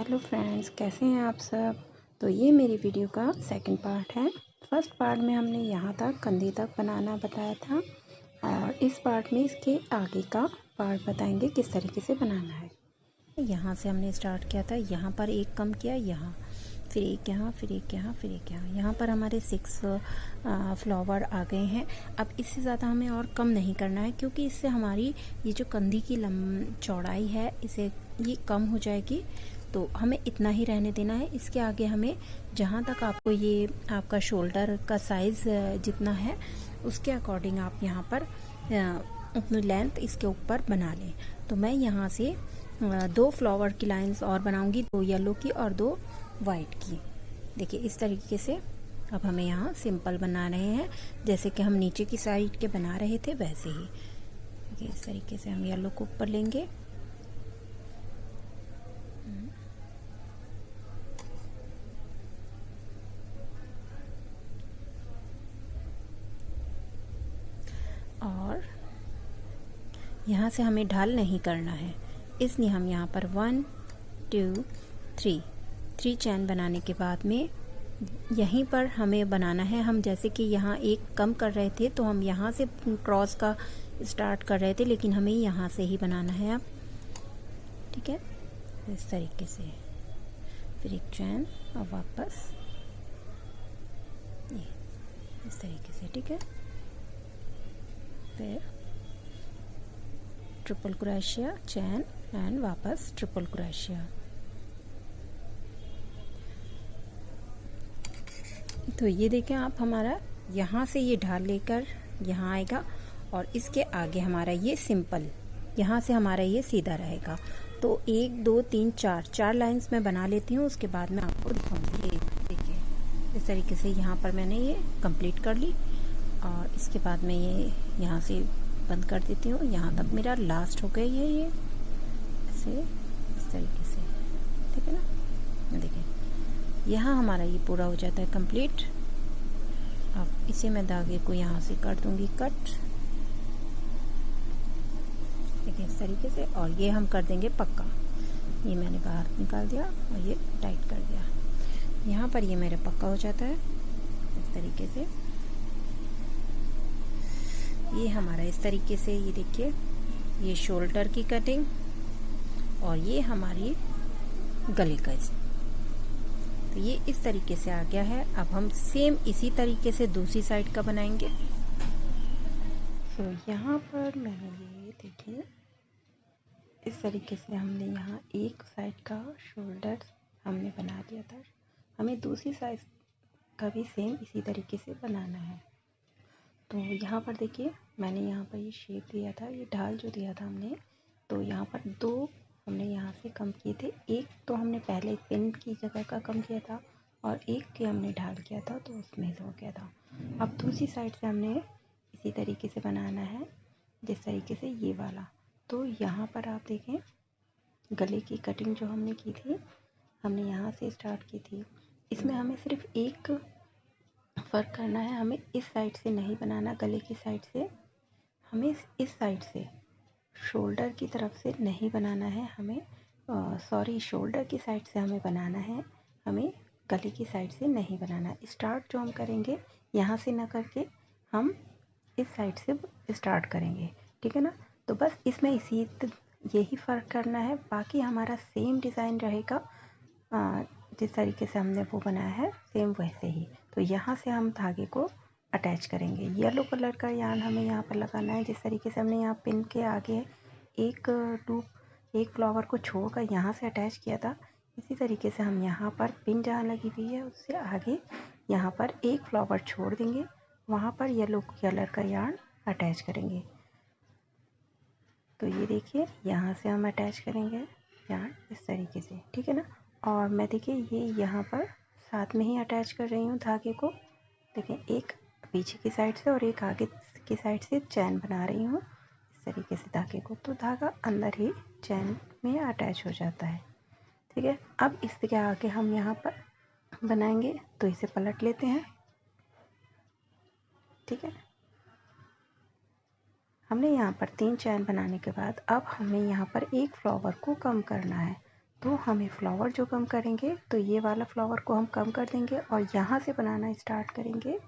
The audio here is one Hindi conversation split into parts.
हेलो फ्रेंड्स, कैसे हैं आप सब। तो ये मेरी वीडियो का सेकंड पार्ट है। फर्स्ट पार्ट में हमने यहाँ तक कंधी तक बनाना बताया था और इस पार्ट में इसके आगे का पार्ट बताएंगे किस तरीके से बनाना है। यहाँ से हमने स्टार्ट किया था, यहाँ पर एक कम किया, यहाँ फिर एक यहाँ, फिर एक यहाँ, फिर एक यहाँ। यहाँ पर हमारे 6 फ्लावर आ गए हैं। अब इससे ज़्यादा हमें और कम नहीं करना है, क्योंकि इससे हमारी ये जो कंधी की चौड़ाई है इसे ये कम हो जाएगी। तो हमें इतना ही रहने देना है। इसके आगे हमें जहाँ तक आपको ये आपका शोल्डर का साइज़ जितना है उसके अकॉर्डिंग आप यहाँ पर अपनी लेंथ इसके ऊपर बना लें। तो मैं यहाँ से 2 फ्लावर की लाइंस और बनाऊंगी, 2 येलो की और 2 वाइट की। देखिए इस तरीके से अब हमें यहाँ सिंपल बना रहे हैं, जैसे कि हम नीचे की साइड के बना रहे थे वैसे ही। देखिए इस तरीके से हम येलो को ऊपर लेंगे, और यहाँ से हमें ढाल नहीं करना है, इसलिए हम यहाँ पर 1 2 3 चैन बनाने के बाद में यहीं पर हमें बनाना है। हम जैसे कि यहाँ एक कम कर रहे थे तो हम यहाँ से क्रॉस का स्टार्ट कर रहे थे, लेकिन हमें यहाँ से ही बनाना है अब। ठीक है, इस तरीके से फिर एक चैन और वापस ये इस तरीके से। ठीक है, फिर ट्रिपल क्रोशिया, चैन एंड वापस ट्रिपल क्रोशिया। तो ये देखें आप, हमारा यहाँ से ये ढाल लेकर यहाँ आएगा और इसके आगे हमारा ये सिंपल, यहाँ से हमारा ये सीधा रहेगा। तो 1 2 3 4 लाइंस मैं बना लेती हूँ, उसके बाद मैं आपको दिखाऊंगी। ये देखिए इस तरीके से यहाँ पर मैंने ये कंप्लीट कर ली और इसके बाद मैं ये यहाँ से बंद कर देती हूँ। यहाँ तक मेरा लास्ट हो गया ये ऐसे इस तरीके से। ठीक है ना, देखिए यहाँ हमारा ये पूरा हो जाता है कंप्लीट। अब इसे मैं धागे को यहाँ से कर दूंगी कट, देखिए इस तरीके से, और ये हम कर देंगे पक्का। ये मैंने बाहर निकाल दिया और ये टाइट कर दिया। यहाँ पर ये मेरा पक्का हो जाता है इस तरीके से। ये हमारा इस तरीके से, ये देखिए ये शोल्डर की कटिंग और ये हमारी गले का। तो ये इस तरीके से आ गया है। अब हम सेम इसी तरीके से दूसरी साइड का बनाएंगे। तो यहाँ पर मैंने ये देखिए इस तरीके से हमने यहाँ एक साइड का शोल्डर हमने बना दिया था। हमें दूसरी साइड का भी सेम इसी तरीके से बनाना है। तो यहाँ पर देखिए मैंने यहाँ पर ये शेप दिया था, ये ढाल जो दिया था हमने, तो यहाँ पर 2 हमने यहाँ से कम किए थे। एक तो हमने पहले पिन की जगह का कम किया था और एक के हमने ढाल किया था, तो उसमें से हो गया था। अब दूसरी साइड से हमने इसी तरीके से बनाना है, जिस तरीके से ये वाला। तो यहाँ पर आप देखें गले की कटिंग जो हमने की थी, हमने यहाँ से स्टार्ट की थी। इसमें हमें सिर्फ एक फ़र्क करना है, हमें इस साइड से नहीं बनाना, गले की साइड से हमें इस साइड से शोल्डर की तरफ से नहीं बनाना है। हमें शोल्डर की साइड से हमें बनाना है, हमें गले की साइड से नहीं बनाना। स्टार्ट जो हम करेंगे यहाँ से ना करके हम इस साइड से स्टार्ट करेंगे। ठीक है ना, तो बस इसमें यही फ़र्क करना है, बाकी हमारा सेम डिज़ाइन रहेगा। जिस तरीके से हमने वो बनाया है सेम वैसे ही। तो यहाँ से हम धागे को अटैच करेंगे। येलो कलर का यार्न हमें यहाँ पर लगाना है, जिस तरीके से हमने यहाँ पिन के आगे एक फ्लावर को छोड़कर यहाँ से अटैच किया था, इसी तरीके से हम यहाँ पर पिन जहाँ लगी हुई है उससे आगे यहाँ पर एक फ्लावर छोड़ देंगे, वहाँ पर येलो कलर का यार्न अटैच करेंगे। तो ये देखिए यहाँ से हम अटैच करेंगे यार्न इस तरीके से। ठीक है ना, और मैं देखिए ये यहाँ पर साथ में ही अटैच कर रही हूँ धागे को। देखिए एक पीछे की साइड से और एक आगे की साइड से चैन बना रही हूँ इस तरीके से धागे को, तो धागा अंदर ही चैन में अटैच हो जाता है। ठीक है, अब इसके आगे हम यहाँ पर बनाएंगे, तो इसे पलट लेते हैं। ठीक है, हमने यहाँ पर 3 चैन बनाने के बाद अब हमें यहाँ पर एक फ्लावर को कम करना है। तो हमें फ्लावर जो कम करेंगे तो ये वाला फ्लावर को हम कम कर देंगे और यहाँ से बनाना स्टार्ट करेंगे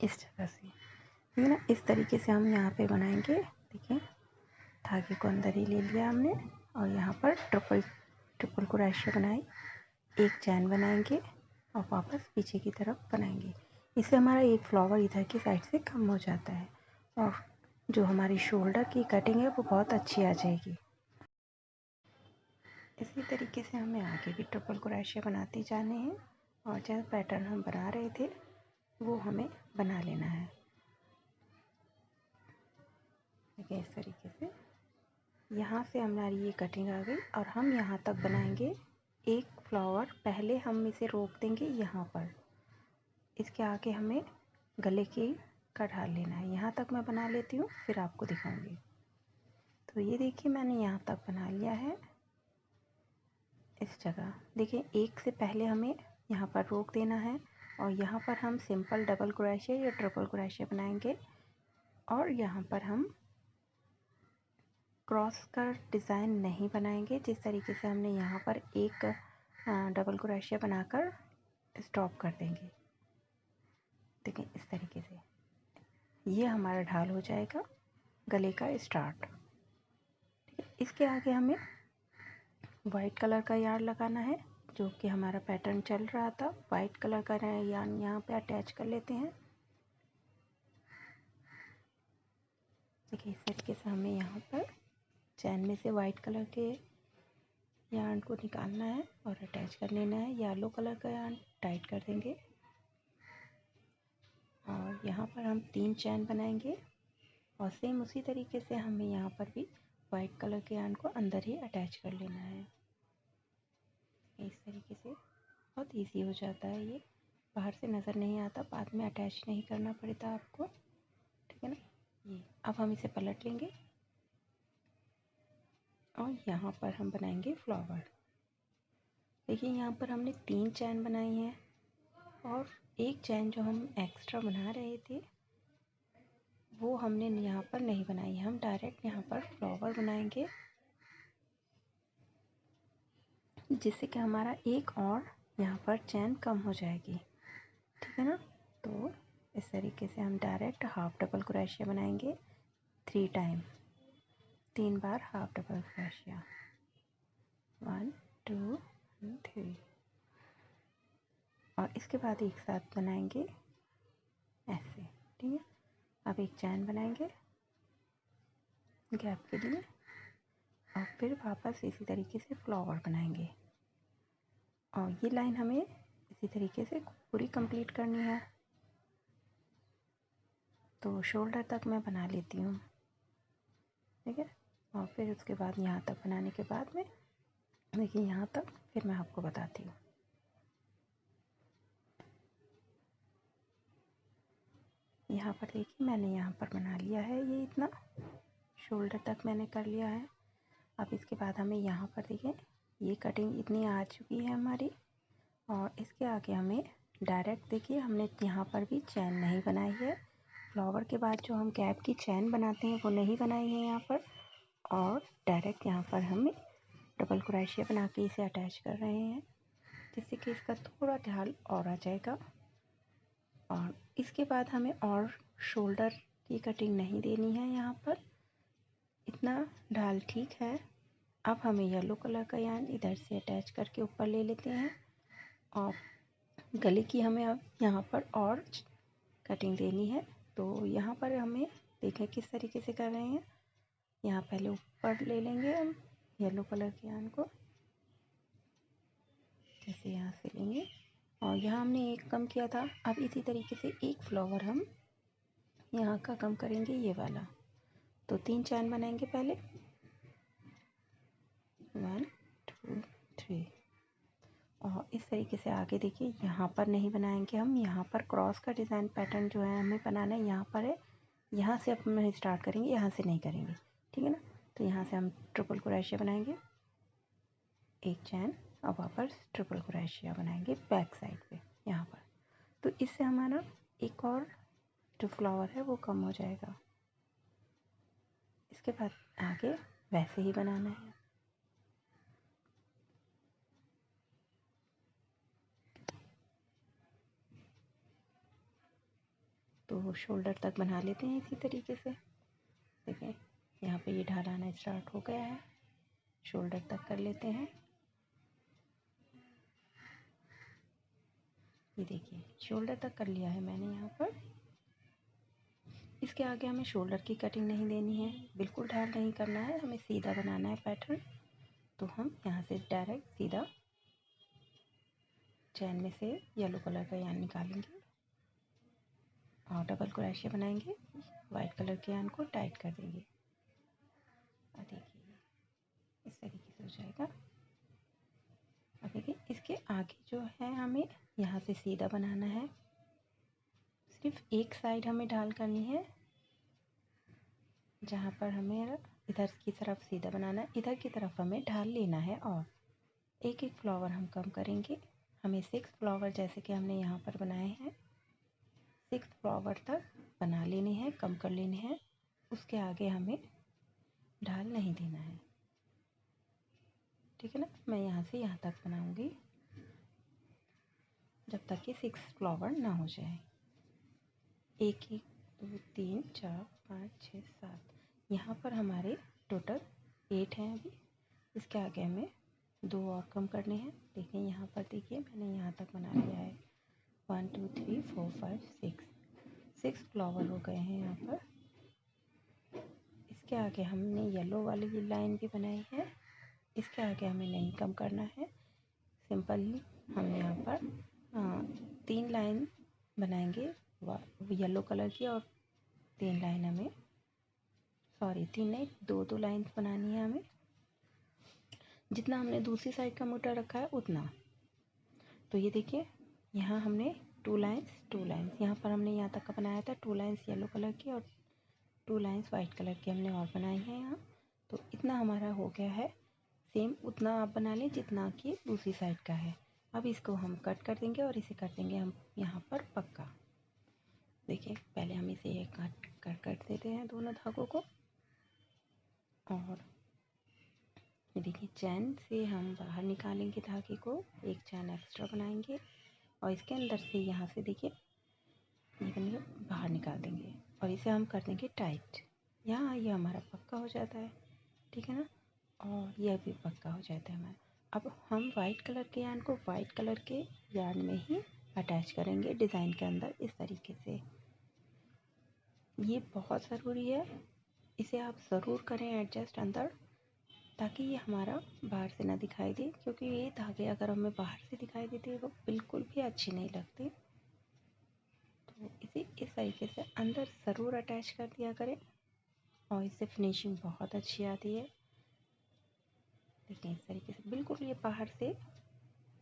इस जगह से, ठीक है ना। इस तरीके से हम यहाँ पे बनाएंगे। देखिए धागे को अंदर ही ले लिया हमने और यहाँ पर ट्रिपल क्रोशे बनाई, एक चैन बनाएंगे और वापस पीछे की तरफ बनाएंगे। इससे हमारा एक फ्लावर इधर की साइड से कम हो जाता है और जो हमारी शोल्डर की कटिंग है वो बहुत अच्छी आ जाएगी। इसी तरीके से हमें आगे भी ट्रिपल क्रोशे बनाते जाने हैं और जो पैटर्न हम बना रहे थे वो हमें बना लेना है। देखिए इस तरीके से यहाँ से हमारी ये कटिंग आ गई और हम यहाँ तक बनाएंगे एक फ्लावर। पहले हम इसे रोक देंगे यहाँ पर, इसके आगे हमें गले की का ढाल लेना है। यहाँ तक मैं बना लेती हूँ फिर आपको दिखाऊंगी। तो ये देखिए मैंने यहाँ तक बना लिया है इस जगह। देखिए एक से पहले हमें यहाँ पर रोक देना है और यहाँ पर हम सिंपल डबल क्रोशे या ट्रिपल क्रोशे बनाएंगे और यहाँ पर हम क्रॉस का डिज़ाइन नहीं बनाएंगे। जिस तरीके से हमने यहाँ पर एक डबल क्रोशे बनाकर स्टॉप कर देंगे। देखिए इस तरीके से ये हमारा ढाल हो जाएगा गले का स्टार्ट। इसके आगे हमें वाइट कलर का यार्न लगाना है, जो कि हमारा पैटर्न चल रहा था। वाइट कलर का यार्न यहाँ पे अटैच कर लेते हैं। देखिए इस तरीके से हमें यहाँ पर चैन में से वाइट कलर के यार्न को निकालना है और अटैच कर लेना है। येलो कलर का यार्न टाइट कर देंगे और यहाँ पर हम 3 चैन बनाएंगे और सेम उसी तरीके से हमें यहाँ पर भी वाइट कलर के यार्न को अंदर ही अटैच कर लेना है। इस तरीके से बहुत इजी हो जाता है, ये बाहर से नज़र नहीं आता, बाद में अटैच नहीं करना पड़ता आपको, ठीक है ना। ये अब हम इसे पलट लेंगे और यहाँ पर हम बनाएंगे फ्लावर। देखिए यहाँ पर हमने 3 चैन बनाई हैं और एक चैन जो हम एक्स्ट्रा बना रहे थे वो हमने यहाँ पर नहीं बनाई। हम डायरेक्ट यहाँ पर फ्लावर बनाएंगे जिससे कि हमारा एक और यहाँ पर चैन कम हो जाएगी, ठीक है ना। तो इस तरीके से हम डायरेक्ट हाफ डबल क्रोशिया बनाएंगे 3 टाइम, 3 बार हाफ डबल क्रोशिया, 1 2 3 और इसके बाद एक साथ बनाएंगे ऐसे, ठीक है। अब एक चैन बनाएंगे गैप के लिए और फिर वापस इसी तरीके से फ्लावर बनाएंगे और ये लाइन हमें इसी तरीके से पूरी कंप्लीट करनी है। तो शोल्डर तक मैं बना लेती हूँ, ठीक है। और फिर उसके बाद यहाँ तक बनाने के बाद में देखिए यहाँ तक फिर मैं आपको बताती हूँ। यहाँ पर देखिए मैंने यहाँ पर बना लिया है, ये इतना शोल्डर तक मैंने कर लिया है। अब इसके बाद हमें यहाँ पर देखिए ये कटिंग इतनी आ चुकी है हमारी और इसके आगे हमें डायरेक्ट देखिए हमने यहाँ पर भी चैन नहीं बनाई है। फ्लावर के बाद जो हम गैप की चैन बनाते हैं वो नहीं बनाई है यहाँ पर और डायरेक्ट यहाँ पर हम डबल क्रोशिया बना के इसे अटैच कर रहे हैं जिससे कि इसका थोड़ा ढाल और आ जाएगा। और इसके बाद हमें और शोल्डर की कटिंग नहीं देनी है, यहाँ पर इतना ढाल ठीक है। अब हमें येलो कलर का यार्न इधर से अटैच करके ऊपर ले लेते हैं और गले की हमें अब यहाँ पर और कटिंग देनी है। तो यहाँ पर हमें देखें किस तरीके से कर रहे हैं। यहाँ पहले ऊपर ले लेंगे हम येलो कलर के यार्न को, जैसे यहाँ से लेंगे और यहाँ हमने एक कम किया था। अब इसी तरीके से एक फ्लावर हम यहाँ का कम करेंगे, ये वाला। तो 3 चैन बनाएंगे पहले, 1 2 3 और इस तरीके से आगे देखिए यहाँ पर नहीं बनाएंगे हम। यहाँ पर क्रॉस का डिज़ाइन पैटर्न जो है हमें बनाना है, यहाँ पर है। यहाँ से अब हम स्टार्ट करेंगे, यहाँ से नहीं करेंगे, ठीक है ना। तो यहाँ से हम ट्रिपल क्रोशिया बनाएंगे, एक चैन और वापस ट्रिपल क्रोशिया बनाएंगे बैक साइड पे यहाँ पर। तो इससे हमारा एक और जो फ्लावर है वो कम हो जाएगा। इसके बाद आगे वैसे ही बनाना है। तो शोल्डर तक बना लेते हैं इसी तरीके से। देखिए यहाँ पे ये ढाल आना स्टार्ट हो गया है, शोल्डर तक कर लेते हैं। ये देखिए शोल्डर तक कर लिया है मैंने यहाँ पर। इसके आगे हमें शोल्डर की कटिंग नहीं देनी है, बिल्कुल ढाल नहीं करना है, हमें सीधा बनाना है पैटर्न। तो हम यहाँ से डायरेक्ट सीधा चैन में से येलो कलर का यार्न निकालेंगे और डबल क्रोशे बनाएंगे, वाइट कलर के यार्न को टाइट कर देंगे। और देखिए इस तरीके से हो जाएगा। अब देखिए इसके आगे जो है हमें यहाँ से सीधा बनाना है, सिर्फ एक साइड हमें ढाल करनी है, जहाँ पर हमें इधर की तरफ सीधा बनाना है, इधर की तरफ हमें ढाल लेना है। और एक एक फ्लावर हम कम करेंगे, हमें 6 फ्लावर जैसे कि हमने यहाँ पर बनाए हैं 6 फ्लावर तक बना लेने हैं, कम कर लेने हैं। उसके आगे हमें ढाल नहीं देना है, ठीक है ना। मैं यहाँ से यहाँ तक बनाऊंगी जब तक कि 6 फ्लावर ना हो जाए। 1 1 2 3 4 5 6 7, यहाँ पर हमारे टोटल 8 हैं अभी। इसके आगे हमें 2 और कम करने हैं। देखिए यहाँ पर देखिए मैंने यहाँ तक बना लिया है 1 2 3 4 5 6 फ्लावर हो गए हैं यहाँ पर। इसके आगे हमने येलो वाली लाइन भी बनाई है, इसके आगे हमें नहीं कम करना है। सिंपली हम यहाँ पर 3 लाइन बनाएंगे येलो कलर की, और 3 लाइन हमें, सॉरी 3 नहीं 2 लाइन्स बनानी है हमें, जितना हमने दूसरी साइड का मोटा रखा है उतना। तो ये देखिए यहाँ हमने 2 लाइन्स यहाँ पर हमने यहाँ तक का बनाया था, 2 लाइन्स येलो कलर की और 2 लाइन्स वाइट कलर की हमने और बनाई है यहाँ। तो इतना हमारा हो गया है, सेम उतना आप बना लें जितना कि दूसरी साइड का है। अब इसको हम कट कर देंगे और इसे कर देंगे हम यहाँ पर पक्का। देखिए पहले हम इसे कट देते हैं दोनों धागों को, और ये देखिए चैन से हम बाहर निकालेंगे धागे को, एक चैन एक्स्ट्रा बनाएंगे और इसके अंदर से यहाँ से देखिए ये बनिए बाहर निकाल देंगे और इसे हम कर देंगे टाइट। यहाँ ये हमारा पक्का हो जाता है, ठीक है ना, और यह भी पक्का हो जाता है हमारा। अब हम वाइट कलर के यार्न को वाइट कलर के यार्न में ही अटैच करेंगे डिज़ाइन के अंदर इस तरीके से। ये बहुत ज़रूरी है, इसे आप ज़रूर करें एडजस्ट अंदर, ताकि ये हमारा बाहर से ना दिखाई दे, क्योंकि ये धागे अगर हमें बाहर से दिखाई देते वो बिल्कुल भी अच्छे नहीं लगते। तो इसे इस तरीके से अंदर ज़रूर अटैच कर दिया करें और इससे फिनिशिंग बहुत अच्छी आती है। देखिए इस तरीके से बिल्कुल ये बाहर से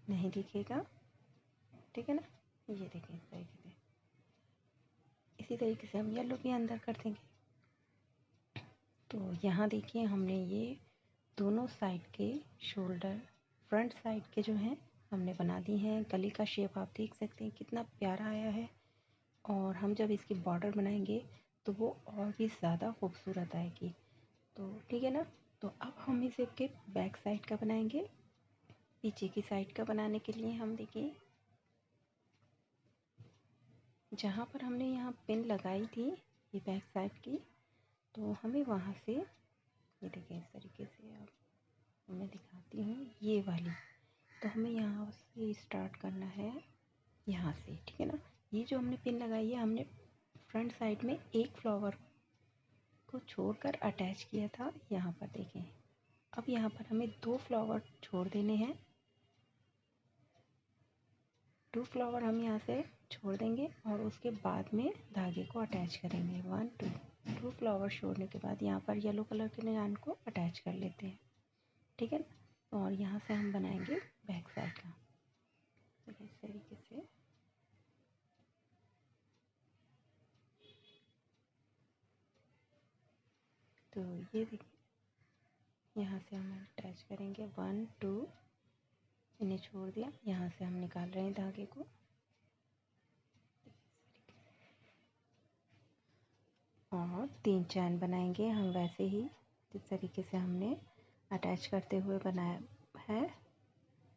नहीं दिखेगा, ठीक है ना। ये देखिए इस तरीके से, इसी तरीके से हम येलो भी अंदर कर देंगे। तो यहाँ देखिए हमने ये दोनों साइड के शोल्डर फ्रंट साइड के जो हैं हमने बना दी हैं। गले का शेप आप देख सकते हैं कितना प्यारा आया है, और हम जब इसकी बॉर्डर बनाएंगे तो वो और भी ज़्यादा खूबसूरत आएगी। तो ठीक है ना। तो अब हम इसे के बैक साइड का बनाएंगे। पीछे की साइड का बनाने के लिए हम देखिए जहाँ पर हमने यहाँ पिन लगाई थी ये बैक साइड की, तो हमें वहाँ से ये देखिए इस तरीके से अब मैं दिखाती हूँ ये वाली, तो हमें यहाँ से स्टार्ट करना है यहाँ से, ठीक है ना। ये जो हमने पिन लगाई है हमने फ्रंट साइड में एक फ्लावर को छोड़कर अटैच किया था यहाँ पर देखें। अब यहाँ पर हमें 2 फ्लावर छोड़ देने हैं, 2 फ्लावर हम यहाँ से छोड़ देंगे और उसके बाद में धागे को अटैच करेंगे। 1 2 फ्लावर छोड़ने के बाद यहाँ पर येलो कलर के निशान को अटैच कर लेते हैं, ठीक है। और यहाँ से हम बनाएंगे बैक साइड का, इस तरीके से। तो ये देखिए यहाँ से हम अटैच करेंगे 1 2, इन्हें छोड़ दिया, यहाँ से हम निकाल रहे हैं धागे को, और 3 चैन बनाएंगे हम वैसे ही जिस तरीके से हमने अटैच करते हुए बनाया है।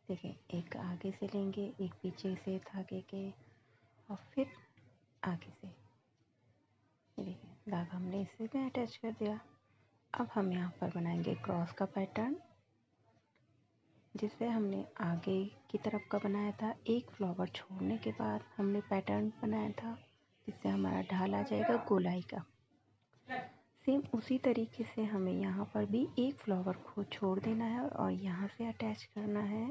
देखिए एक आगे से लेंगे, एक पीछे से धागे के, और फिर आगे से, धागा हमने इसे में अटैच कर दिया। अब हम यहाँ पर बनाएंगे क्रॉस का पैटर्न, जिससे हमने आगे की तरफ का बनाया था। एक फ्लावर छोड़ने के बाद हमने पैटर्न बनाया था, जिससे हमारा ढाल आ जाएगा गोलाई का। सेम उसी तरीके से हमें यहाँ पर भी एक फ्लावर को छोड़ देना है और यहाँ से अटैच करना है।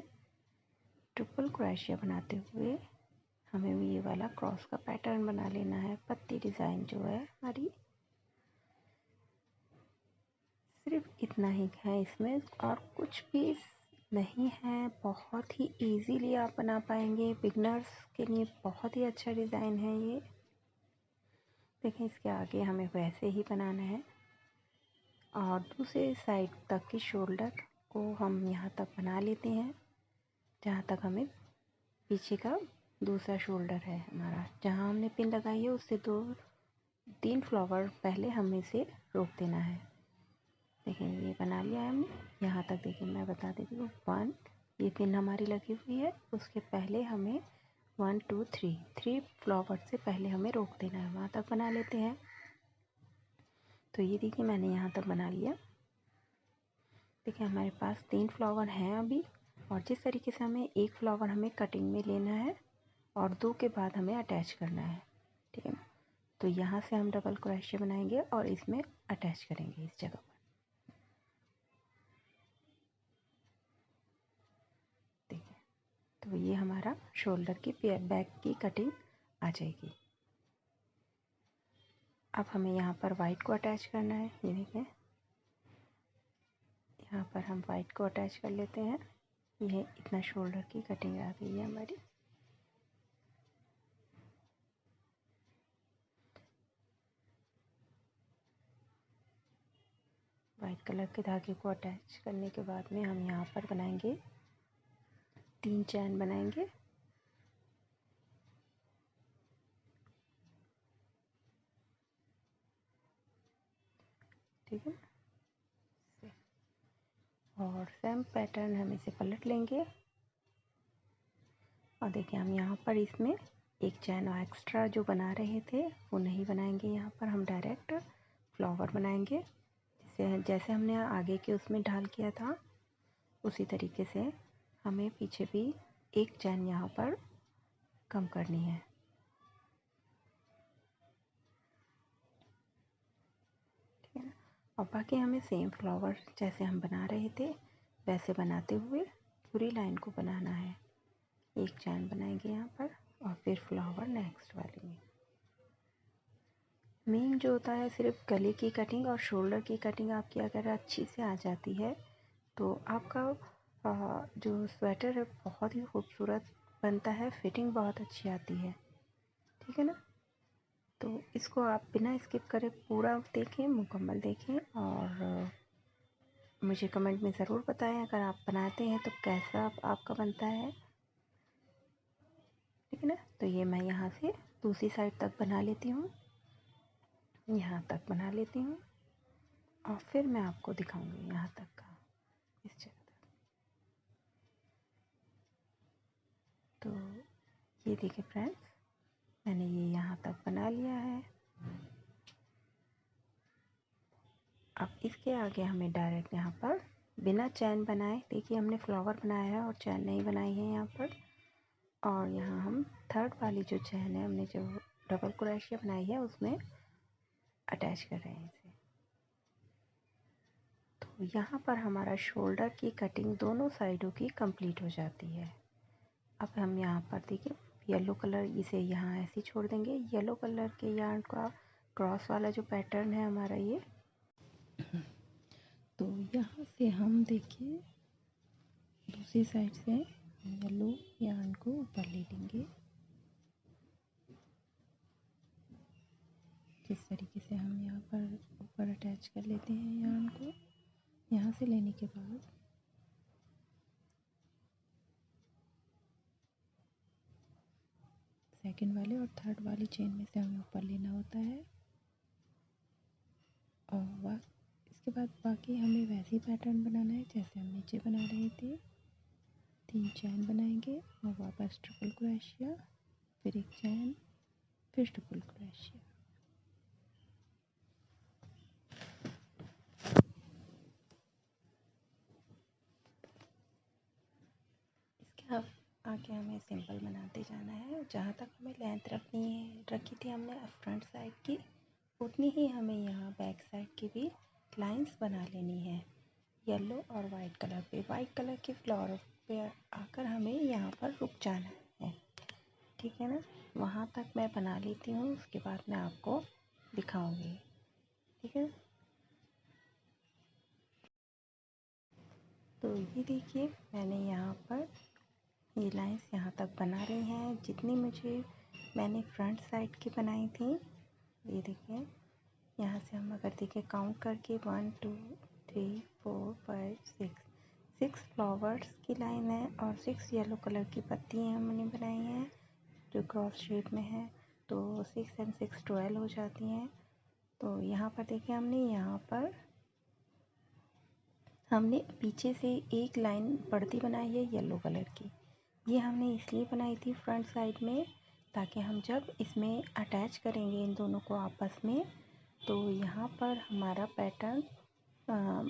ट्रिपल क्रोशिया बनाते हुए हमें भी ये वाला क्रॉस का पैटर्न बना लेना है। पत्ती डिज़ाइन जो है हमारी, सिर्फ इतना ही है इसमें और कुछ भी नहीं है। बहुत ही इजीली आप बना पाएंगे। बिगनर्स के लिए बहुत ही अच्छा डिज़ाइन है ये। देखें, इसके आगे हमें वैसे ही बनाना है और दूसरे साइड तक की शोल्डर को हम यहाँ तक बना लेते हैं, जहाँ तक हमें पीछे का दूसरा शोल्डर है हमारा। जहाँ हमने पिन लगाई है उससे 2-3 फ्लावर पहले हमें इसे रोक देना है। देखिए ये बना लिया है हमने। यहाँ तक देखिए मैं बता देती हूँ। 1 ये पिन हमारी लगी हुई है, उसके पहले हमें 1 2 3 फ्लावर से पहले हमें रोक देना है। वहाँ तक बना लेते हैं। तो ये देखिए मैंने यहाँ तक बना लिया। देखिए हमारे पास 3 फ्लावर हैं अभी, और जिस तरीके से हमें एक फ्लावर हमें कटिंग में लेना है और 2 के बाद हमें अटैच करना है, ठीक है ना। तो यहाँ से हम डबल क्रोशिया बनाएंगे और इसमें अटैच करेंगे इस जगह पर। देखिए, तो ये हमारा शोल्डर की बैक की कटिंग आ जाएगी। अब हमें यहाँ पर वाइट को अटैच करना है। ये देखिए यहाँ पर हम वाइट को अटैच कर लेते हैं। ये इतना शोल्डर की कटिंग आ गई है हमारी। वाइट कलर के धागे को अटैच करने के बाद में हम यहाँ पर बनाएंगे 3 चैन बनाएंगे। ठीक है, और सेम पैटर्न हम इसे पलट लेंगे और देखिए हम यहाँ पर इसमें एक चैन एक्स्ट्रा जो बना रहे थे वो नहीं बनाएंगे। यहाँ पर हम डायरेक्ट फ्लावर बनाएंगे, जैसे हमने आगे के उसमें ढाल किया था उसी तरीके से हमें पीछे भी एक चैन यहाँ पर कम करनी है। ठीक है ना, और बाकी हमें सेम फ्लावर जैसे हम बना रहे थे वैसे बनाते हुए पूरी लाइन को बनाना है। एक चैन बनाएंगे यहाँ पर और फिर फ्लावर नेक्स्ट वाले में। मेन जो होता है सिर्फ गले की कटिंग और शोल्डर की कटिंग आपकी अगर अच्छी से आ जाती है तो आपका जो स्वेटर है बहुत ही खूबसूरत बनता है। फिटिंग बहुत अच्छी आती है। ठीक है ना, तो इसको आप बिना स्किप करे पूरा देखें, मुकम्मल देखें और मुझे कमेंट में ज़रूर बताएं अगर आप बनाते हैं तो कैसा आपका बनता है। ठीक है ना, तो ये मैं यहाँ से दूसरी साइड तक बना लेती हूँ, यहाँ तक बना लेती हूँ और फिर मैं आपको दिखाऊंगी यहाँ तक का, इस जगह तक। तो ये देखिए फ्रेंड्स, मैंने ये यहाँ तक बना लिया है। अब इसके आगे हमें डायरेक्ट यहाँ पर बिना चैन बनाए, देखिए हमने फ्लावर बनाया है और चैन नहीं बनाई है यहाँ पर। और यहाँ हम थर्ड वाली जो चैन है हमने जो डबल क्रोशिया बनाई है उसमें अटैच कर रहे हैं इसे। तो यहाँ पर हमारा शोल्डर की कटिंग दोनों साइडों की कंप्लीट हो जाती है। अब हम यहाँ पर देखिए येलो कलर इसे यहाँ ऐसे छोड़ देंगे। येलो कलर के यार्न का क्रॉस वाला जो पैटर्न है हमारा ये, तो यहाँ से हम देखिए दूसरी साइड से येलो यार्न को ऊपर ले लेंगे। जिस तरीके से हम यहाँ पर ऊपर अटैच कर लेते हैं यार्न को, यहाँ से लेने के बाद सेकंड वाले और थर्ड वाली चेन में से हमें ऊपर लेना होता है। और इसके बाद बाकी हमें वैसे ही पैटर्न बनाना है जैसे हम नीचे बना रहे थे। 3 चैन बनाएंगे और वापस ट्रिपल क्रोशिया, फिर एक चैन, फिर ट्रिपल क्रोशिया। अब आगे हमें सिंपल बनाते जाना है। जहाँ तक हमें लेंथ रखी थी हमने फ्रंट साइड की, उतनी ही हमें यहाँ बैक साइड की भी लाइंस बना लेनी है येलो और वाइट कलर पे। वाइट कलर के फ्लावर पे आकर हमें यहाँ पर रुक जाना है, ठीक है ना। वहाँ तक मैं बना लेती हूँ, उसके बाद मैं आपको दिखाऊंगी, ठीक है। तो ये देखिए मैंने यहाँ पर ये लाइंस यहाँ तक बना रही हैं जितनी मैंने फ्रंट साइड की बनाई थी। ये देखिए यहाँ से हम अगर देखें काउंट करके 1 2 3 4 5 6 फ्लावर्स की लाइन है और 6 येलो कलर की पत्तियाँ हमने बनाई हैं जो क्रॉस शेप में है। तो 6 and 6 12 हो जाती हैं। तो यहाँ पर देखिए हमने पीछे से एक लाइन बढ़ती बनाई है येलो कलर की। ये हमने इसलिए बनाई थी फ्रंट साइड में ताकि हम जब इसमें अटैच करेंगे इन दोनों को आपस में, तो यहाँ पर हमारा पैटर्न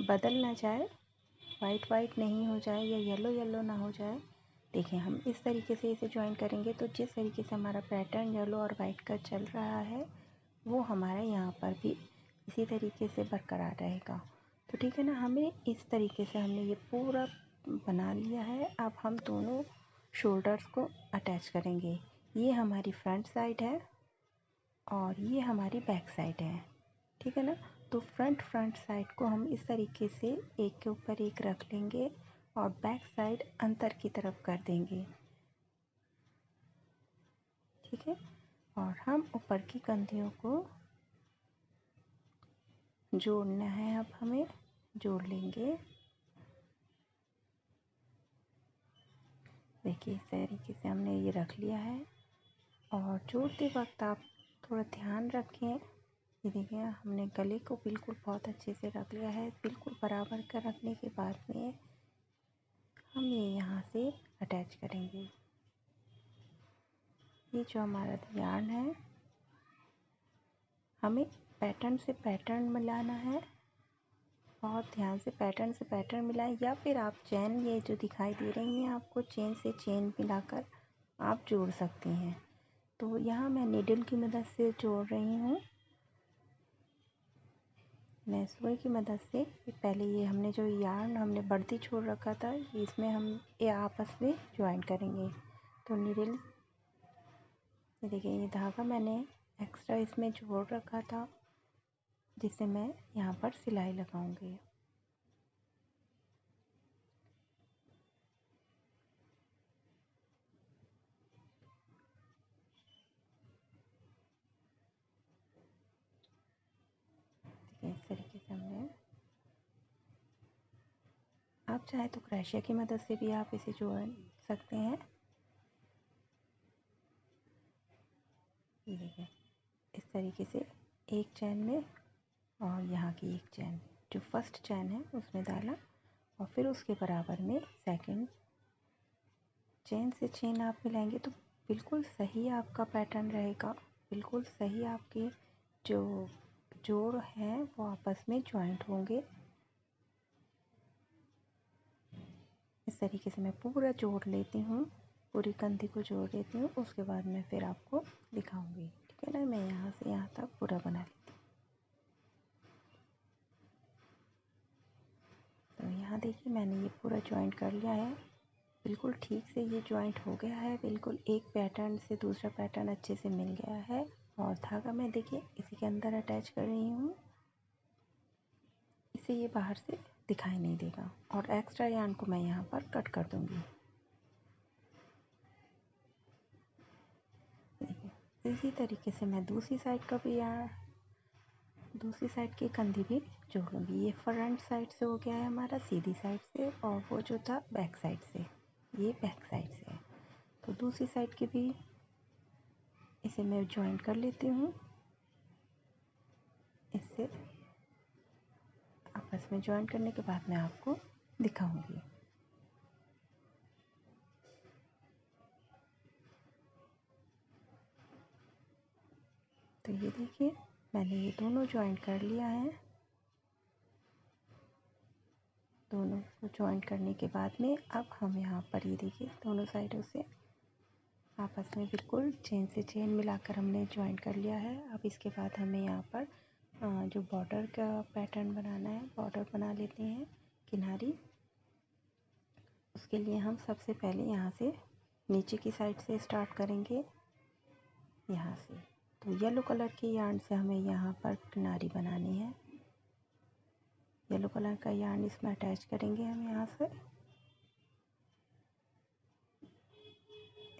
बदल ना जाए, वाइट वाइट नहीं हो जाए या येलो येलो ना हो जाए। देखिए हम इस तरीके से इसे ज्वाइन करेंगे तो जिस तरीके से हमारा पैटर्न येलो और वाइट का चल रहा है वो हमारा यहाँ पर भी इसी तरीके से बरकरार रहेगा। तो ठीक है ना, हमें इस तरीके से हमने ये पूरा बना लिया है। अब हम दोनों शोल्डर्स को अटैच करेंगे। ये हमारी फ्रंट साइड है और ये हमारी बैक साइड है, ठीक है ना। तो फ्रंट साइड को हम इस तरीके से एक के ऊपर एक रख लेंगे और बैक साइड अंदर की तरफ कर देंगे, ठीक है। और हम ऊपर की कंधियों को जोड़ना है, अब हमें जोड़ लेंगे। देखिए इस तरीके से हमने ये रख लिया है और जोड़ते वक्त आप थोड़ा ध्यान रखें। ये देखिए हमने गले को बिल्कुल बहुत अच्छे से रख लिया है। बिल्कुल बराबर का रखने के बाद में हम ये यहाँ से अटैच करेंगे। ये जो हमारा यार्न है हमें पैटर्न से पैटर्न मिलाना है, बहुत ध्यान से पैटर्न से पैटर्न मिलाएं, या फिर आप चेन ये जो दिखाई दे रही हैं आपको चेन से चेन मिलाकर आप जोड़ सकती हैं। तो यहाँ मैं नीडल की मदद से जोड़ रही हूँ, मैं सुई की मदद से। पहले ये हमने जो यार्न हमने बढ़ती छोड़ रखा था इसमें हम ये आपस में ज्वाइन करेंगे। तो नीडल ये देखिए ये धागा मैंने एक्स्ट्रा इसमें जोड़ रखा था जिसे मैं यहाँ पर सिलाई लगाऊंगी। इस तरीके से हमने, आप चाहे तो क्रोशिया की मदद से भी आप इसे जोड़ सकते हैं। ये देखिए इस तरीके से एक चैन में और यहाँ की एक चैन जो फर्स्ट चैन है उसमें डाला और फिर उसके बराबर में सेकंड चेन से चेन आप मिलाएंगे तो बिल्कुल सही आपका पैटर्न रहेगा। बिल्कुल सही आपके जो जोड़ हैं वो आपस में ज्वाइंट होंगे। इस तरीके से मैं पूरा जोड़ लेती हूँ, पूरी कंधी को जोड़ लेती हूँ, उसके बाद मैं फिर आपको दिखाऊंगी, ठीक है ना। मैं यहाँ से यहाँ तक पूरा बना लेती हूँ। तो यहाँ देखिए मैंने ये पूरा जॉइंट कर लिया है, बिल्कुल ठीक से ये जॉइंट हो गया है। बिल्कुल एक पैटर्न से दूसरा पैटर्न अच्छे से मिल गया है। और धागा मैं देखिए इसी के अंदर अटैच कर रही हूँ, इसे ये बाहर से दिखाई नहीं देगा। और एक्स्ट्रा यार्न को मैं यहाँ पर कट कर दूँगी। देखिए इसी तरीके से मैं दूसरी साइड का भी दूसरी साइड की कंधी भी जोड़ लूँगी। ये फ्रंट साइड से हो गया है हमारा, सीधी साइड से, और वो जो था बैक साइड से, ये बैक साइड से है। तो दूसरी साइड की भी इसे मैं ज्वाइन कर लेती हूँ, इससे आपस में ज्वाइन करने के बाद मैं आपको दिखाऊंगी। तो ये देखिए मैंने ये दोनों ज्वाइन कर लिया है। दोनों को जॉइंट करने के बाद में अब हम यहाँ पर ये देखिए दोनों साइडों से आपस में बिल्कुल चेन से चेन मिलाकर हमने जॉइंट कर लिया है। अब इसके बाद हमें यहाँ पर जो बॉर्डर का पैटर्न बनाना है, बॉर्डर बना लेते हैं किनारी। उसके लिए हम सबसे पहले यहाँ से नीचे की साइड से स्टार्ट करेंगे, यहाँ से। तो येलो कलर के यार्न से हमें यहाँ पर किनारी बनानी है। येलो कलर का यार्न इसमें अटैच करेंगे हम यहाँ से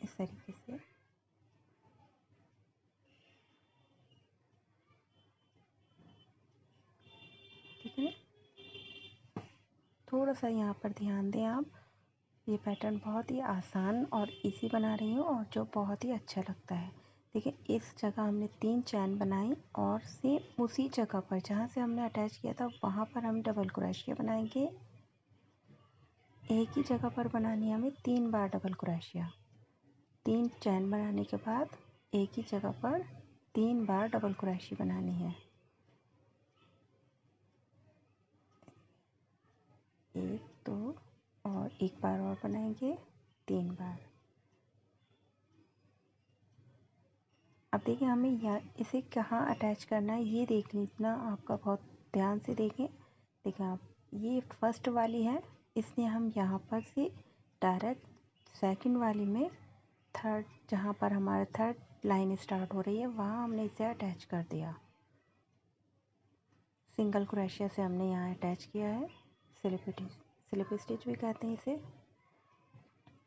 इस तरीके से। ठीक है, थोड़ा सा यहाँ पर ध्यान दें आप। ये पैटर्न बहुत ही आसान और इजी बना रही हूँ और जो बहुत ही अच्छा लगता है। देखिए इस जगह हमने 3 चैन बनाई और सेम उसी जगह पर जहाँ से हमने अटैच किया था वहाँ पर हम डबल क्रोशिया बनाएंगे। एक ही जगह पर बनानी है हमें 3 बार डबल क्रोशिया। 3 चैन बनाने के बाद एक ही जगह पर 3 बार डबल क्रोशिया बनानी है। एक, दो और एक बार और बनाएंगे 3 बार। अब देखिए हमें यहाँ इसे कहाँ अटैच करना है ये देख लीजिए, आपका बहुत ध्यान से देखें। देखिए आप, ये फर्स्ट वाली है, इसलिए हम यहाँ पर से डायरेक्ट सेकंड वाली में थर्ड, जहाँ पर हमारा थर्ड लाइन स्टार्ट हो रही है वहाँ हमने इसे अटैच कर दिया। सिंगल क्रोशिया से हमने यहाँ अटैच किया है, स्लिप स्टिच भी कहते हैं इसे।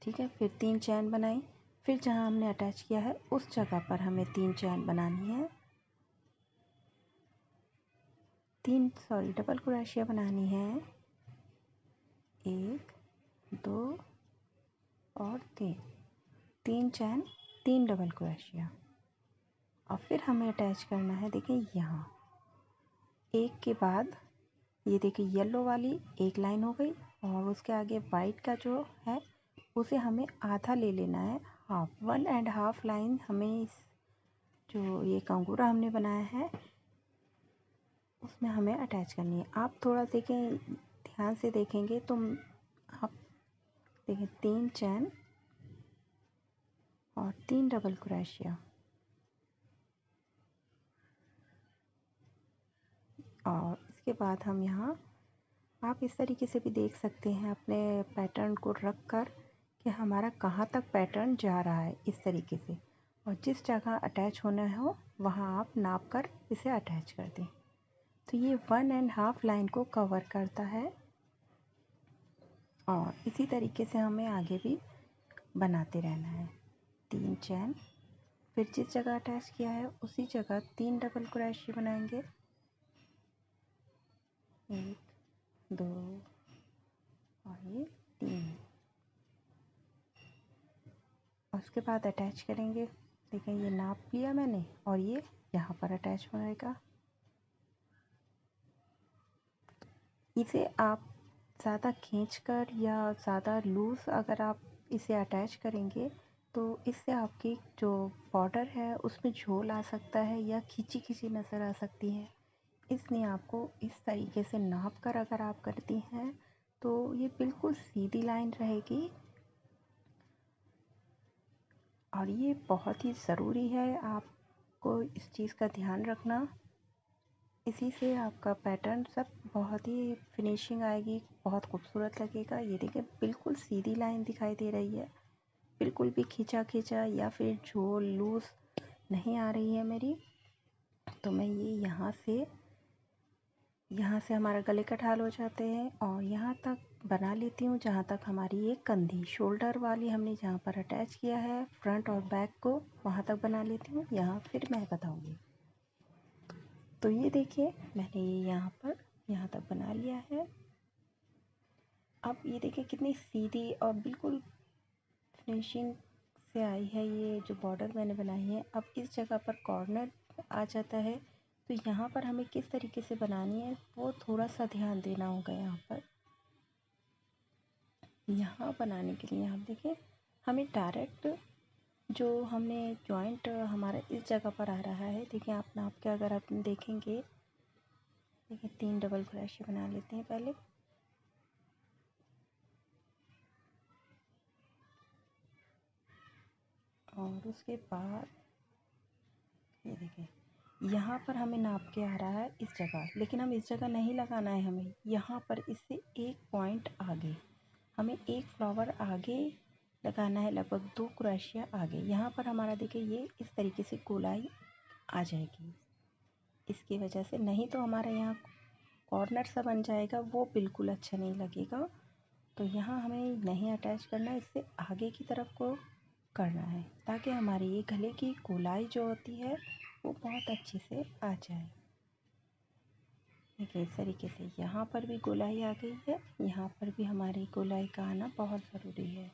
ठीक है, फिर 3 चैन बनाई, फिर जहाँ हमने अटैच किया है उस जगह पर हमें 3 चैन बनानी है। डबल क्रोशिया बनानी है। 1, 2 और 3 चैन, 3 डबल क्रोशिया। और फिर हमें अटैच करना है, देखिए यहाँ एक के बाद ये देखिए येलो वाली एक लाइन हो गई और उसके आगे वाइट का जो है उसे हमें आधा ले लेना है, हाफ, 1.5 लाइन हमें इस जो ये कंगूरा हमने बनाया है उसमें हमें अटैच करनी है। आप थोड़ा देखें, ध्यान से देखेंगे तो आप देखें 3 चैन और 3 डबल क्रोशिया। और इसके बाद हम यहाँ, आप इस तरीके से भी देख सकते हैं अपने पैटर्न को रख कर कि हमारा कहाँ तक पैटर्न जा रहा है, इस तरीके से। और जिस जगह अटैच होना हो वहाँ आप नाप कर इसे अटैच कर दें। तो ये 1.5 लाइन को कवर करता है और इसी तरीके से हमें आगे भी बनाते रहना है। 3 चैन, फिर जिस जगह अटैच किया है उसी जगह 3 डबल क्रोशिया बनाएंगे। 1, 2 और ये 3। और उसके बाद अटैच करेंगे। देखिए ये नाप लिया मैंने और ये यहाँ पर अटैच हो जाएगा। इसे आप ज़्यादा खींचकर या ज़्यादा लूज़ अगर आप इसे अटैच करेंगे तो इससे आपकी जो बॉर्डर है उसमें झोल आ सकता है या खींची खींची नज़र आ सकती है। इसलिए आपको इस तरीके से नाप कर अगर आप करती हैं तो ये बिल्कुल सीधी लाइन रहेगी। और ये बहुत ही ज़रूरी है आपको इस चीज़ का ध्यान रखना। इसी से आपका पैटर्न सब बहुत ही फिनिशिंग आएगी, बहुत खूबसूरत लगेगा। ये देखिए बिल्कुल सीधी लाइन दिखाई दे रही है, बिल्कुल भी खींचा खींचा या फिर झोल लूज़ नहीं आ रही है मेरी। तो मैं ये यहाँ से हमारा गले का ढाल हो जाते हैं और यहाँ तक बना लेती हूँ जहाँ तक हमारी ये कंधी शोल्डर वाली हमने जहाँ पर अटैच किया है फ्रंट और बैक को, वहाँ तक बना लेती हूँ। यहाँ फिर मैं बताऊँगी। तो ये देखिए मैंने ये यहाँ तक बना लिया है। अब ये देखिए कितनी सीधी और बिल्कुल फिनिशिंग से आई है ये जो बॉर्डर मैंने बनाई है। अब इस जगह पर कॉर्नर आ जाता है, तो यहाँ पर हमें किस तरीके से बनानी है वो थोड़ा सा ध्यान देना होगा। यहाँ बनाने के लिए आप देखिए हमें डायरेक्ट जो हमने जॉइंट हमारा इस जगह पर आ रहा है, देखिए आप नाप के अगर आप देखेंगे, देखिए 3 डबल क्रोशिया बना लेते हैं पहले। और उसके बाद ये देखिए यहाँ पर हमें नाप के आ रहा है इस जगह, लेकिन हम इस जगह नहीं लगाना है, हमें यहाँ पर इससे एक पॉइंट आगे, हमें एक फ्लावर आगे लगाना है, लगभग 2 क्रोशिया आगे। यहाँ पर हमारा देखिए ये इस तरीके से गोलाई आ जाएगी, इसकी वजह से, नहीं तो हमारा यहाँ कॉर्नर सा बन जाएगा, वो बिल्कुल अच्छा नहीं लगेगा। तो यहाँ हमें नहीं अटैच करना, इससे आगे की तरफ को करना है, ताकि हमारी ये गले की गोलाई जो होती है वो बहुत अच्छे से आ जाए। देखिए इस तरीके से यहाँ पर भी गोलाई आ गई है, यहाँ पर भी हमारी गोलाई का आना बहुत ज़रूरी है।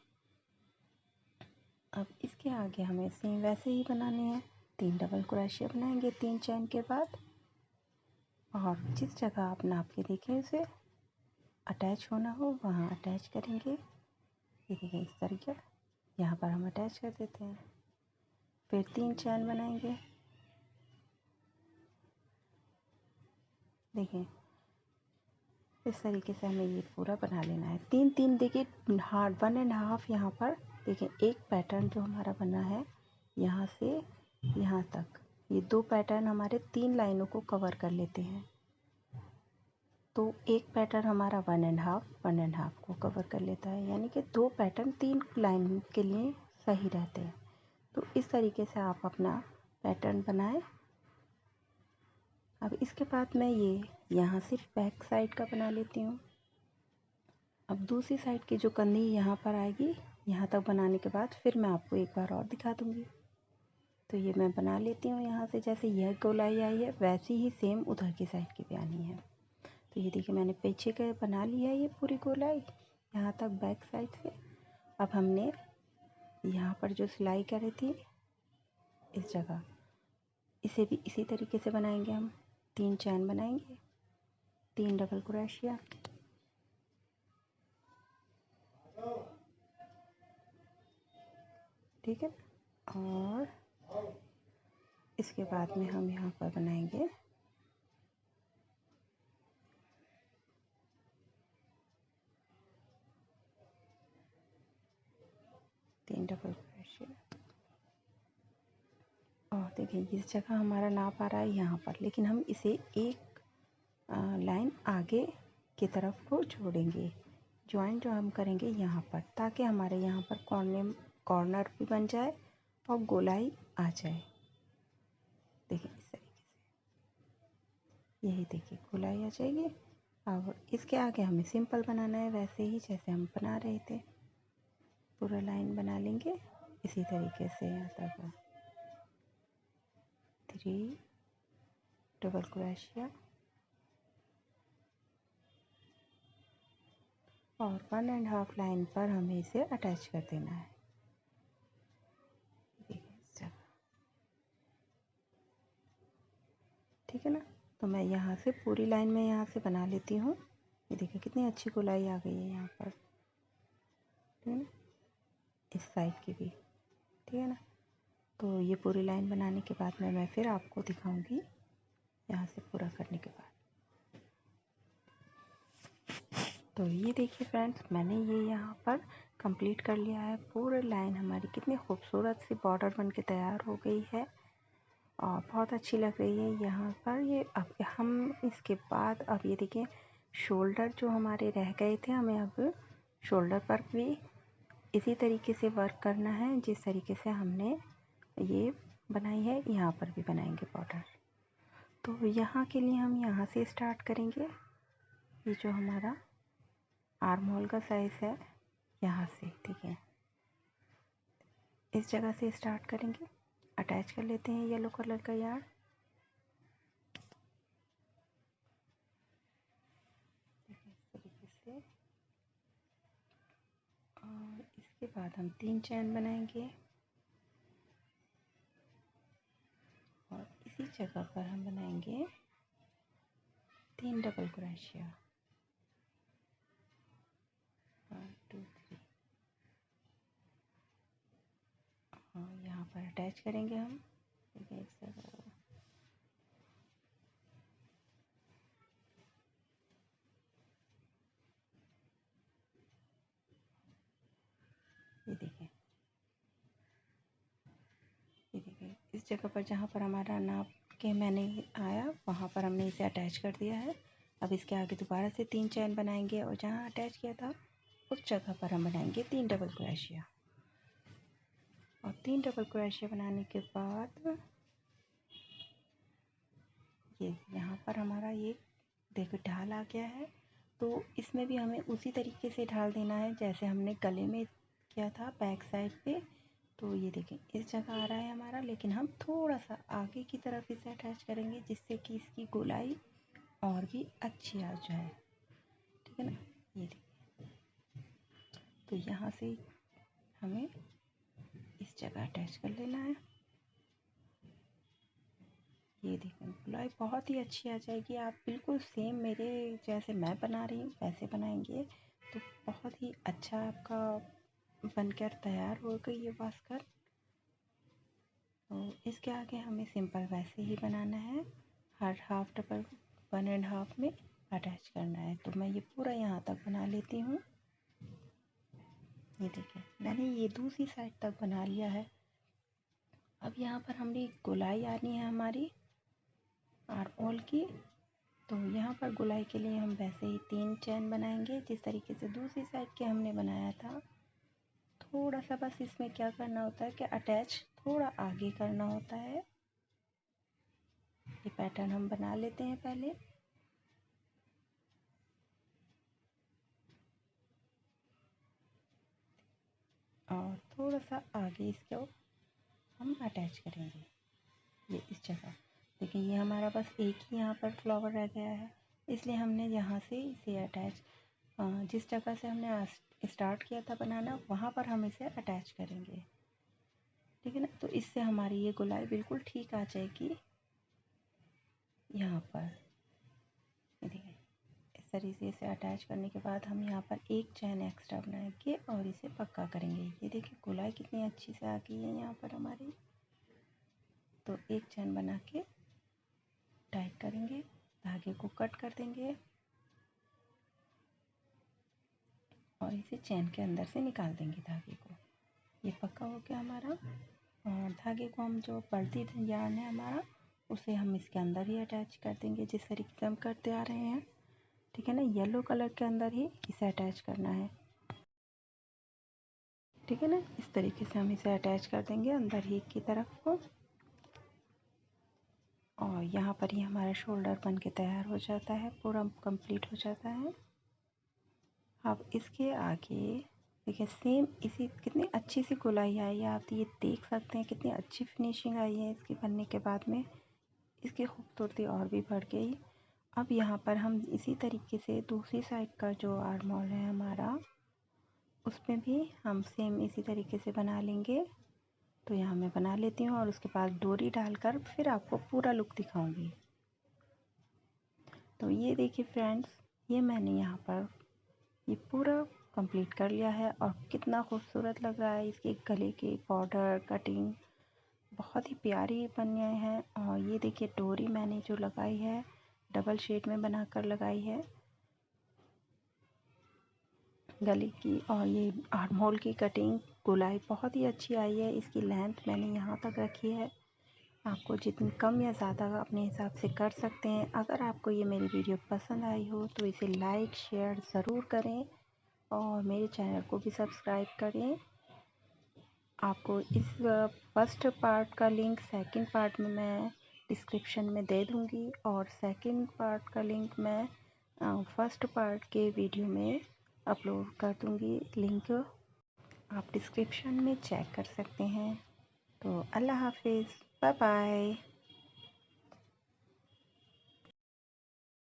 अब इसके आगे हमें सेम वैसे ही बनाने हैं, 3 डबल क्रोशिया बनाएंगे 3 चेन के बाद, और जिस जगह आप नाप के देखें उसे अटैच होना हो वहाँ अटैच करेंगे। ये देखिए इस तरीके, यहाँ पर हम अटैच कर देते हैं, फिर 3 चेन बनाएंगे। देखिए इस तरीके से हमें ये पूरा बना लेना है, 3 देखिए 1.5 यहाँ पर देखिए एक पैटर्न जो हमारा बना है यहाँ से यहाँ तक, ये 2 पैटर्न हमारे 3 लाइनों को कवर कर लेते हैं। तो एक पैटर्न हमारा 1.5 को कवर कर लेता है, यानी कि 2 पैटर्न 3 लाइन के लिए सही रहते हैं। तो इस तरीके से आप अपना पैटर्न बनाएं। अब इसके बाद मैं ये यहाँ से बैक साइड का बना लेती हूँ। अब दूसरी साइड की जो कंधी यहाँ पर आएगी, यहाँ तक बनाने के बाद फिर मैं आपको एक बार और दिखा दूँगी। तो ये मैं बना लेती हूँ यहाँ से, जैसे यह गोलाई आई है वैसी ही सेम उधर की साइड की भी आनी है। तो ये देखिए मैंने पीछे का बना लिया है ये पूरी गोलाई यहाँ तक बैक साइड से। अब हमने यहाँ पर जो सिलाई करी थी इस जगह, इसे भी इसी तरीके से बनाएंगे हम, 3 चैन बनाएंगे, 3 डबल क्रोशिया, ठीक है। और इसके बाद में हम यहाँ पर बनाएंगे 3 डबल क्रोशिया। और देखिए इस जगह हमारा नाप आ रहा है यहाँ पर, लेकिन हम इसे एक लाइन आगे की तरफ को जोड़ेंगे, ज्वाइन जो हम करेंगे यहाँ पर, ताकि हमारे यहाँ पर कॉर्नर भी बन जाए और गोलाई आ जाए। देखिए इस तरीके से, यही देखिए गोलाई आ जाएगी। अब इसके आगे हमें सिंपल बनाना है, वैसे ही जैसे हम बना रहे थे, पूरा लाइन बना लेंगे इसी तरीके से। यहाँ तक 3 डबल क्रोशिया और 1.5 लाइन पर हमें इसे अटैच कर देना है। ठीक है ना। तो मैं यहाँ से पूरी लाइन में यहाँ से बना लेती हूँ। ये देखिए कितनी अच्छी गोलाई आ गई है यहाँ पर, ठीक है ना, इस साइड की भी, ठीक है ना। तो ये पूरी लाइन बनाने के बाद में मैं फिर आपको दिखाऊंगी यहाँ से पूरा करने के बाद। तो ये देखिए फ्रेंड्स, मैंने ये यहाँ पर कंप्लीट कर लिया है। पूरी लाइन हमारी कितनी खूबसूरत सी बॉर्डर बन के तैयार हो गई है और बहुत अच्छी लग रही है यहाँ पर ये। अब हम इसके बाद अब ये देखिए शोल्डर जो हमारे रह गए थे, हमें अब शोल्डर पर भी इसी तरीके से वर्क करना है जिस तरीके से हमने ये बनाई है, यहाँ पर भी बनाएंगे बॉर्डर। तो यहाँ के लिए हम यहाँ से स्टार्ट करेंगे, ये जो हमारा आर्म होल का साइज़ है यहाँ से, ठीक है, इस जगह से स्टार्ट करेंगे। अटैच कर लेते हैं येलो कलर का यार्न, इस तरीके से। और इसके बाद हम 3 चैन बनाएंगे और इसी जगह पर हम बनाएंगे 3 डबल क्रोशिया, 1 2 3, और यहाँ पर अटैच करेंगे हम, ठीक है, इस जगह। ये देखें इस जगह पर जहाँ पर हमारा नाप के मैंने आया वहाँ पर हमने इसे अटैच कर दिया है। अब इसके आगे दोबारा से 3 चैन बनाएंगे और जहाँ अटैच किया था उस जगह पर हम बनाएंगे 3 डबल क्रोशिया। और 3 डबल क्रोशिया बनाने के बाद ये यहाँ पर हमारा ये देखो ढाल आ गया है। तो इसमें भी हमें उसी तरीके से ढाल देना है जैसे हमने गले में किया था बैक साइड पे। तो ये देखें इस जगह आ रहा है हमारा, लेकिन हम थोड़ा सा आगे की तरफ इसे अटैच करेंगे जिससे कि इसकी गोलाई और भी अच्छी आ जाए। ठीक है ना, ये देखिए। तो यहाँ से हमें इस जगह अटैच कर लेना है। ये देखें गोलाई बहुत ही अच्छी आ जाएगी। आप बिल्कुल सेम मेरे जैसे मैं बना रही हूँ वैसे बनाएंगे तो बहुत ही अच्छा आपका बनकर तैयार होगा ये वास्कर। तो इसके आगे हमें सिंपल वैसे ही बनाना है, हर हाफ डबल 1.5 में अटैच करना है। तो मैं ये पूरा यहाँ तक बना लेती हूँ। ये देखिए मैंने ये दूसरी साइड तक बना लिया है। अब यहाँ पर हमारी गोलाई आनी है हमारी आर्म होल की। तो यहाँ पर गोलाई के लिए हम वैसे ही 3 चैन बनाएंगे जिस तरीके से दूसरी साइड के हमने बनाया था। थोड़ा सा बस इसमें क्या करना होता है कि अटैच थोड़ा आगे करना होता है। ये पैटर्न हम बना लेते हैं पहले। और थोड़ा सा आगे इसको हम अटैच करेंगे ये इस जगह। देखिए ये हमारा बस एक ही यहाँ पर फ्लावर रह गया है, इसलिए हमने यहाँ से इसे अटैच जिस जगह से हमने स्टार्ट किया था बनाना वहाँ पर हम इसे अटैच करेंगे। ठीक है ना, तो इससे हमारी ये गोलाई बिल्कुल ठीक आ जाएगी यहाँ पर। ये देखिए इस तरीके से अटैच करने के बाद हम यहाँ पर एक चैन एक्स्ट्रा बनाएंगे और इसे पक्का करेंगे। ये देखिए गोलाई कितनी अच्छी से आ गई है यहाँ पर हमारी। तो एक चैन बना के टाइट करेंगे, धागे को कट कर देंगे और इसे चैन के अंदर से निकाल देंगे धागे को। ये पक्का हो गया हमारा। और धागे को हम जो बढ़ती यार्न है हमारा उसे हम इसके अंदर ही अटैच कर देंगे जिस तरीके से हम करते आ रहे हैं। ठीक है ना, येलो कलर के अंदर ही इसे अटैच करना है। ठीक है ना, इस तरीके से हम इसे अटैच कर देंगे अंदर ही की तरफ को। और यहाँ पर ही हमारा शोल्डर बन के तैयार हो जाता है, पूरा कंप्लीट हो जाता है। अब इसके आगे देखिए सेम इसी कितनी अच्छी सी गोलाई आई है। आप ये देख सकते हैं कितनी अच्छी फिनिशिंग आई है इसकी बनने के बाद में। इसकी खूबसूरती और भी बढ़ गई। अब यहाँ पर हम इसी तरीके से दूसरी साइड का जो आर्म होल है हमारा उसमें भी हम सेम इसी तरीके से बना लेंगे। तो यहाँ मैं बना लेती हूँ और उसके बाद डोरी डालकर फिर आपको पूरा लुक दिखाऊंगी। तो ये देखिए फ्रेंड्स, ये मैंने यहाँ पर ये पूरा कंप्लीट कर लिया है और कितना खूबसूरत लग रहा है। इसके गले के बॉर्डर कटिंग बहुत ही प्यारी बन गए हैं। और ये देखिए डोरी मैंने जो लगाई है डबल शेड में बनाकर लगाई है गले की। और ये आर्म होल की कटिंग गोलाई बहुत ही अच्छी आई है। इसकी लेंथ मैंने यहाँ तक रखी है, आपको जितनी कम या ज़्यादा अपने हिसाब से कर सकते हैं। अगर आपको ये मेरी वीडियो पसंद आई हो तो इसे लाइक शेयर ज़रूर करें और मेरे चैनल को भी सब्सक्राइब करें। आपको इस फर्स्ट पार्ट का लिंक सेकंड पार्ट में मैं डिस्क्रिप्शन में दे दूँगी और सेकंड पार्ट का लिंक मैं फर्स्ट पार्ट के वीडियो में अपलोड कर दूँगी। लिंक आप डिस्क्रिप्शन में चेक कर सकते हैं। तो अल्लाह हाफिज़, बाय बाय।